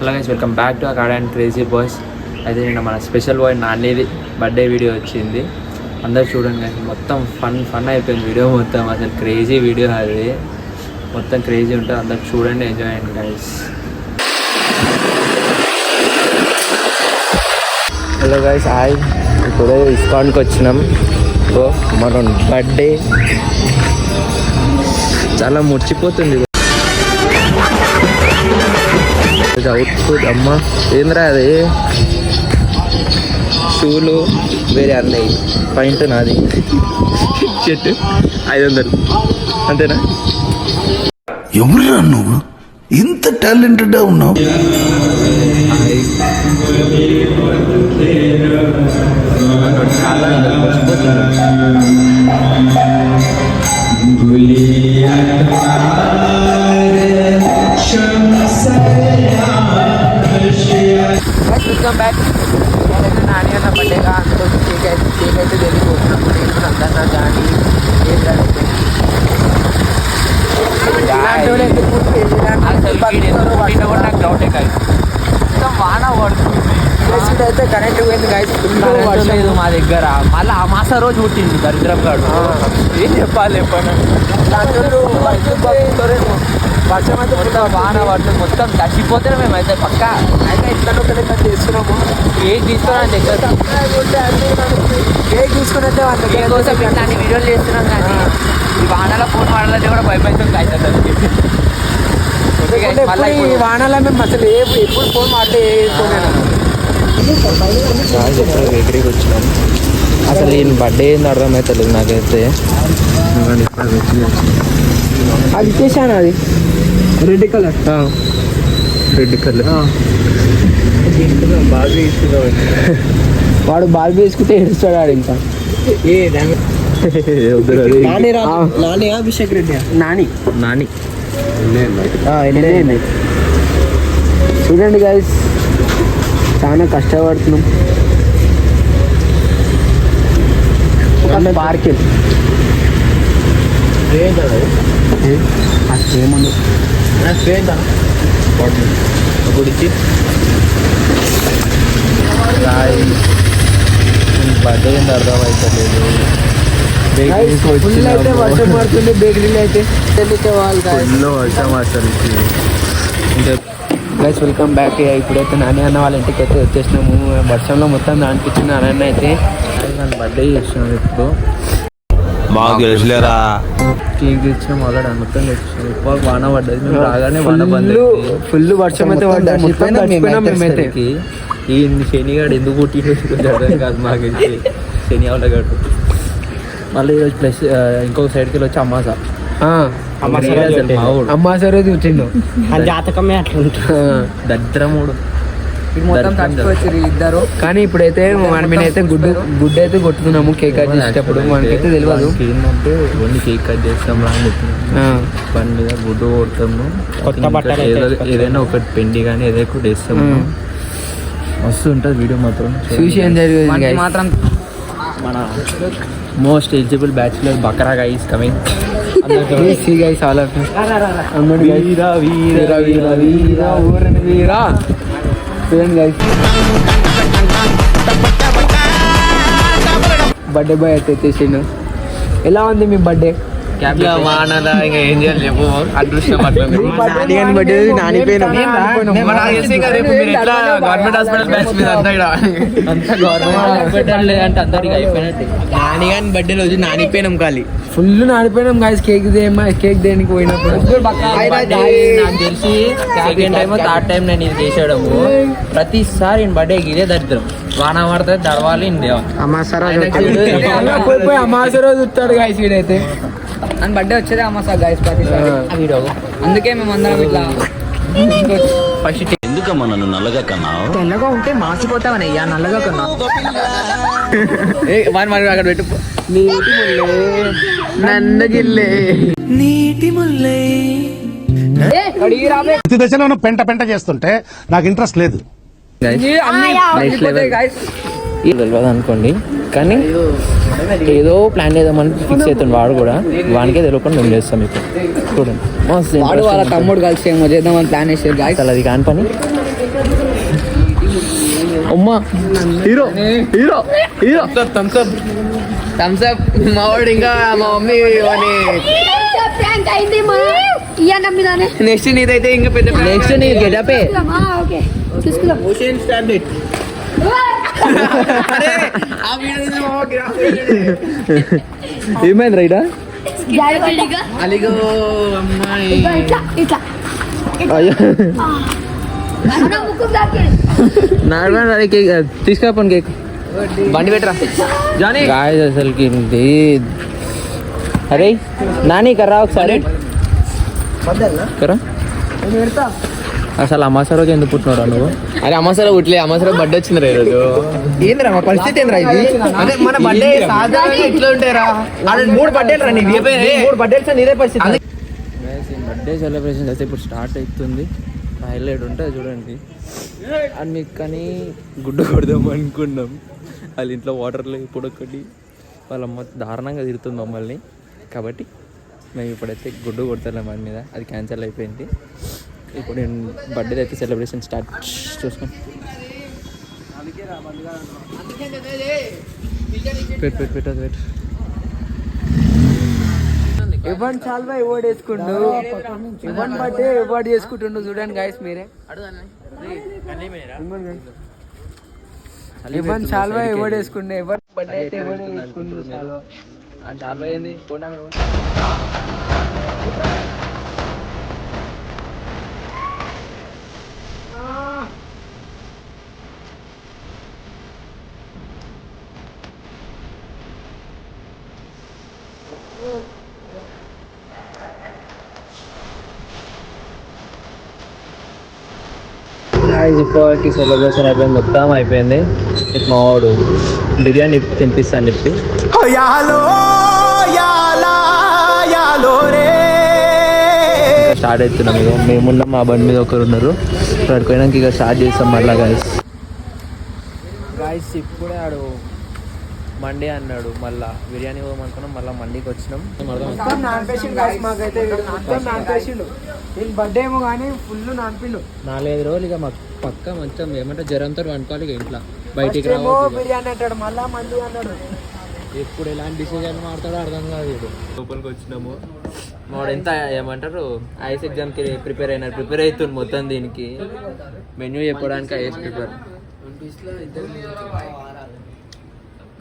Hello guys, welcome back to అకాడ and crazy boys. అయితే నిన్న మన స్పెషల్ బాయ్ నాన్నది బర్త్డే వీడియో వచ్చింది. అందరు చూడండి గైస్, మొత్తం ఫన్ అయిపోయింది వీడియో మొత్తం. అసలు క్రేజీ వీడియో అది, మొత్తం క్రేజీ ఉంటుంది. అందరు చూడండి, ఎంజాయ్ అయ్యండి గైస్. Hello guys, hi. ఇప్పుడు ఇస్కాన్కి వచ్చినాం. మన బర్త్డే చాలా ముచ్చిపోతుంది. అవుట్ఫుట్ అమ్మ ఏంద్రా అది, షూలు వేరే అన్నయ్య, పాయింట్ నాది, షర్ట్ 500 అంతేనా? ఎవరురా నువ్వు, ఇంత టాలెంటెడ్ ఉన్నావు? చాలా వెల్కమ్ బ్యాక్. నాని అన్న బర్త్డేగా అందులో కేక్ అయితే వెళ్ళిపోతున్నాం. నేను అందన్నా కానీ నాకు డౌటే కాదు, మొత్తం వాన పడుతుంది. అయితే కరెంట్ పోయింది గాయస్, ఫుల్ లేదు మా దగ్గర. మళ్ళీ అమాస రోజు పుట్టింది దరిద్రం కాడు. ఏం చెప్పాలి చెప్పండి, వర్షం అయితే మొత్తం వాన పడుతుంది, మొత్తం తడిసిపోతే మేమైతే పక్క అయితే ఇట్లా చేస్తున్నాము. కేక్ తీసుకున్నాం దగ్గర, కేక్ తీసుకుని అయితే వాళ్ళ కేక్ కోసం ఇట్లాంటి వీడియోలు చేస్తున్నాం. కానీ ఈ వానలో ఫోన్ వాడాలంటే కూడా భయపడుతుంది అవుతుంది. మళ్ళీ ఈ వానలో మేము అసలు ఎప్పుడు ఫోన్ మాట్లాడుకోలేను. బేకరీకి వచ్చినాం. అసలు ఈయన బర్త్డే ఏంది అర్థమవుతలేదు నాకైతే. అది ఇచ్చేసాను, అది రెడ్ కలర్ బాగా వేసుకున్నావు. వాడు బాగా వేసుకుంటే ఏడుస్తాడు ఆడు. ఇంకా అభిషేక్ రెడ్డి నాని చూడండి గైస్, చాలా కష్టపడుతున్నాం. పార్క్ ఏమన్నా గుడికి బర్త్డే ఏంటి అర్థం అవుతలేదు. వర్షం పడుతుంది బేకరీలో అయితే, ఫుల్ వర్షం అసలు. Guys welcome back. ఇప్పుడైతే నాని అన్న వాళ్ళ ఇంటికి అయితే వచ్చేసినాము. వర్షంలో మొత్తం నానిపించిన నాన్న అయితే నన్ను బర్త్డే చేస్తున్నాను. ఇప్పుడు మాకు తెలుసులేరా, కేక్ తెచ్చినాం ఆల్రెడీ, మొత్తం తెచ్చినాం. ఎక్కువ వాన పడ్డది, మేము రాగానే వాన బంద్, ఫుల్ వర్షం అయితే పడ్డది. ఈ శనిగాడు ఎందుకు కొట్టిండు అర్థం కాదు మాకైతే. శని అవలగాడు. మళ్ళీ ఈరోజు ప్లస్ ఇంకొక సైడ్కి వెళ్ళి వచ్చి అమ్మాస రోజు వచ్చిండు. జాతకమే అట్లా ఉంటుంది, దరిద్రముడు ఇద్దరు. కానీ ఇప్పుడైతే మన మీద అయితే గుడ్డు అయితే కొట్టుకున్నాము కేక్ కట్ చేసేటప్పుడు. మనకైతే తెలియదు ఏంటంటే ఓన్లీ కేక్ కట్ చేస్తాం రా అని చెప్తున్నాం. పని మీద గుడ్డు కొడతాము, ఏదైనా ఒకటి పెండి కానీ ఏదైనా ఒకటి వేస్తాము. మస్తు ఉంటుంది వీడియో మాత్రం. చూసి ఏం జరిగింది మాత్రం. మన మోస్ట్ ఎలిజిబుల్ బ్యాచులర్ బకరా గైస్ కమింగ్. బర్త్డే బాయ్ అయితే వచ్చేసిండు. ఎలా ఉంది మీ బర్త్డే? ఏం చేయాలి చెప్పు, అదృష్టం అట్లా. గవర్నమెంట్ హాస్పిటల్ బ్యాచ్ మీద అంతా గవర్నమెంట్ లేదంటే అందరికి అయిపోయినట్టు. నాని కానీ బర్త్డే రోజు నానిపోయినాం, ఖాళీ ఫుల్ నానిపోయినాం గాయస్. కేక్ దేనికి పోయినప్పుడు నాకు తెలిసి సెకండ్ టైమ్ థర్డ్ టైం నేను ఇది చేసేయడము. ప్రతిసారి నేను బర్త్డే ఇదే దరిద్రం. వాన పడితే దడవాలి అమాస రోజు వస్తాడు గాయస్. వీడైతే అని బర్త్డే వచ్చేది అమాస గాయస్ ప్రతిసారి. అందుకే మేము అందరం ఇట్లా ఫస్ట్ ఎందుకమ్మా నన్ను నల్లగా కన్నావు? తెల్లగా ఉంటే మాసిపోతావనయ్యా, నల్లగా కన్నా. అక్కడ పెట్టు. నీటి ముల్లే నన్ను గిల్లే, నీటి ముల్లే. ప్రతి దశలో పెంట చేస్తుంటే నాకు ఇంట్రెస్ట్ లేదు. తెలియదు అనుకోండి, కానీ ఏదో ప్లాన్ చేద్దామని ఫిక్స్ అవుతుంది వాడు కూడా. వానికే తెలియకుండా మేము చేస్తాం. ఇప్పుడు చూడండి, వాళ్ళ తమ్ముడు కలిసి ఏమో చేద్దామని ప్లాన్ చేసేది. అసలు అది కాని పని. అమ్మా హీరో హీరో హీరో థమ్స్అప్ మా వాడు ఇంకా మా మమ్మీ నెక్స్ట్ నీదైతే ఇంకా పెద్ద నెక్స్ట్ నీ గెటపే ఏమైంది రైడా అలిగో అమ్మాయి నార్మల్ కేక్ తీసుకురాపండి కేక్ బండి పెట్టరా జానీ గాయస్ అసలుకి అరే నాని కర్రా ఒకసారి కరా అసలు అమాస రోజు ఎందుకు పుట్టినారా నువ్వు అరే అమాసలో పుట్టలే అమాసలో బర్త్డే వచ్చింది రా ఈరోజు ఏంద్రా మా పరిస్థితి ఏంద్రా ఇది అదే మన బర్త్డే సాధారణంగా ఇట్లా ఉంటారా అదే 3 బర్త్డేలు రా నీవి 3 బర్త్డేలు నీదే పరిస్థితి బర్త్డే సెలబ్రేషన్ అయితే ఇప్పుడు స్టార్ట్ అవుతుంది హైలైట్ ఉంటుంది చూడండి అని మీకు కానీ గుడ్డు కొడదాం అనుకున్నాం వాళ్ళ ఇంట్లో వాటర్లో ఇప్పుడు ఒకటి వాళ్ళ అమ్మ దారుణంగా తిరుగుతుంది మమ్మల్ని కాబట్టి మేము ఇప్పుడైతే గుడ్డు కొడతాం వాడి మీద అది క్యాన్సిల్ అయిపోయింది ఇప్పుడు నేను బర్త్డే అయితే సెలబ్రేషన్ స్టార్ట్ చూసుకోండి పెట్టు ఎవరి చాలా ఎవడు వేసుకుంటు ఎవరి బర్త్డే ఎవరు చేసుకుంటుండు చూడండి గాయస్ మీరే ఎవరి చాలా ఎవడు వేసుకుంటు ఎవరి బర్త్డే అయితే ఎవడు వేసుకుంటు చాలా ఏంది ఇప్పటికి సెలబ్రేషన్ అయిపోయింది మొత్తం అయిపోయింది మావాడు బిర్యానీ తినిపిస్తాను చెప్పి స్టార్ట్ అవుతున్నాం ఇక మేమున్నాం మా బండి మీద ఒకరు ఉన్నారు అక్కడికి పోయినాక ఇక స్టార్ట్ చేస్తాం మళ్ళీ గాయస్ ఇప్పుడే ఆడు మండే అన్నాడు మళ్ళీ బిర్యానీ పోమనుకున్నాం మళ్ళీ మండీకి వచ్చినాం బర్త్డే ఏమో కానీ ఫుల్ నాన్పిండు 4-5 రోజులు ఇక మాకు పక్క మంచం ఏమంటే జ్వరంతో వండుకోవాలి ఇక ఇంట్లో బయటికి బిర్యానీ అంటాడు మళ్ళీ మండి అన్నాడు ఎప్పుడు ఎలాంటి డిసిజన్ మాడతాడో అర్థం కాదు వీడు లోపలికి వచ్చినాము వాడు ఎంత ఏమంటారు ఐఎస్ ఎగ్జామ్కి ప్రిపేర్ అవుతుంది మొత్తం దీనికి మెన్యూ చెప్పడానికి ఐఎస్ ప్రిపేర్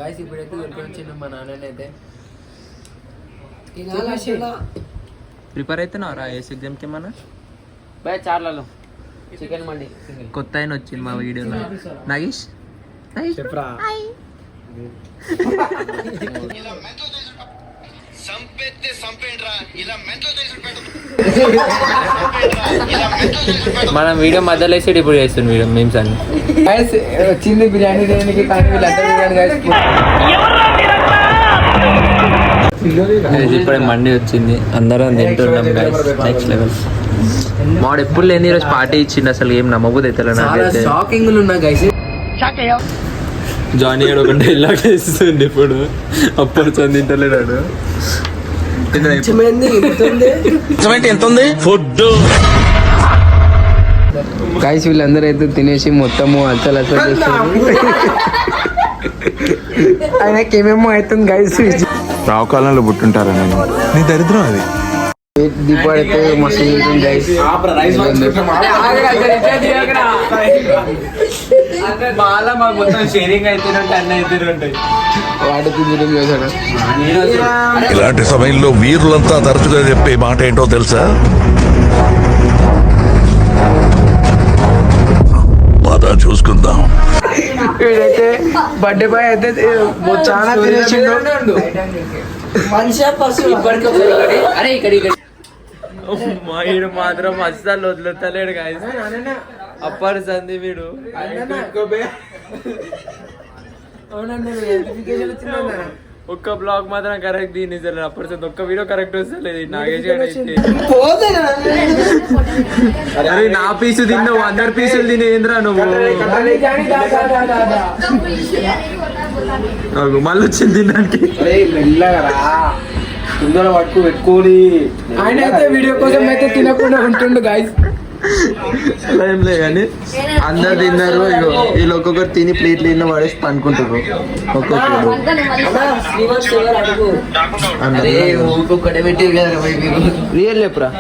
గాయస్ ఇప్పుడైతే దొరికొచ్చిండు మా నాన్ననైతే ప్రిపేర్ అవుతున్నారా ఐఎస్ ఎగ్జామ్కి ఏమన్నా బాయ్ చార్లలో చికెన్ మండి కొత్త ఆయన వచ్చింది మా వీడియోలో నాగేష్ మనం వీడియో మధ్యలో వేసి ఇప్పుడు చేస్తుంది వీడియో మేమ్స్ అన్ని వచ్చింది బిర్యానీ దేనికి కానీ ఇప్పుడే మండి వచ్చింది అందరం తింటున్నాం నెక్స్ట్ లెవెల్ మాడు ఎప్పుడు లేని ఈరోజు పార్టీ ఇచ్చింది అసలు ఏం నమ్మబోదు అయితే షాకింగ్ ఉన్నా గైస్ జానీ గడు ఒక డైలాగ్ వేస్తుంది ఇప్పుడు అప్పుడు తింటలేడు ఎంత ఉంది ఫుడ్ గైస్ వీళ్ళందరూ అయితే తినేసి మొత్తము అసలు చేస్తారు ఆయనకి ఏమేమో అవుతుంది గైస్ రావుకాలంలో పుట్టుంటారా నేను నీ దరిద్రం అది దీపావళి అయితే మస్తు గైస్ మాకు మొత్తం షేరింగ్ అవుతున్నట్టు అన్నీ అవుతుంటాయి వాటికి షేరింగ్ చేశాడు ఇలాంటి సమయంలో వీరులంతా తరచుగా చెప్పే మాట ఏంటో తెలుసా పద చూసుకుందాం వీడైతే బర్త్డే బాయ్ అయితే చాలా తినేసిండు అరే ఇక్కడ మా వీడు మాత్రం అస్సలు వదులుతలేడు గాయస్ అప్పర్ సంది వీడు ఒక్క బ్లాగ్ మాత్రం కరెక్ట్ దీని అప్పర్ సంది ఒక్క వీడియో కరెక్ట్ వస్తలేదు నాగేష్ అరే నా పీసు తిన్నావు 100 పీసులు తిని ఏంద్రా నువ్వు మళ్ళీ వచ్చింది తినడానికి ఆయన అయితే వీడియో కోసం అయితే తినకుండా ఉంటుండు గాయస్ అలా ఏం లేదు కానీ అందరు తిన్నారు. ఇగో వీళ్ళు ఒక్కొక్కరు తిని ప్లేట్లు తిన్న పడేసి పనుకుంటారు ఒక్కొక్కరు. ఒక్కొక్కటే పెట్టి రియల్ చెప్పురా.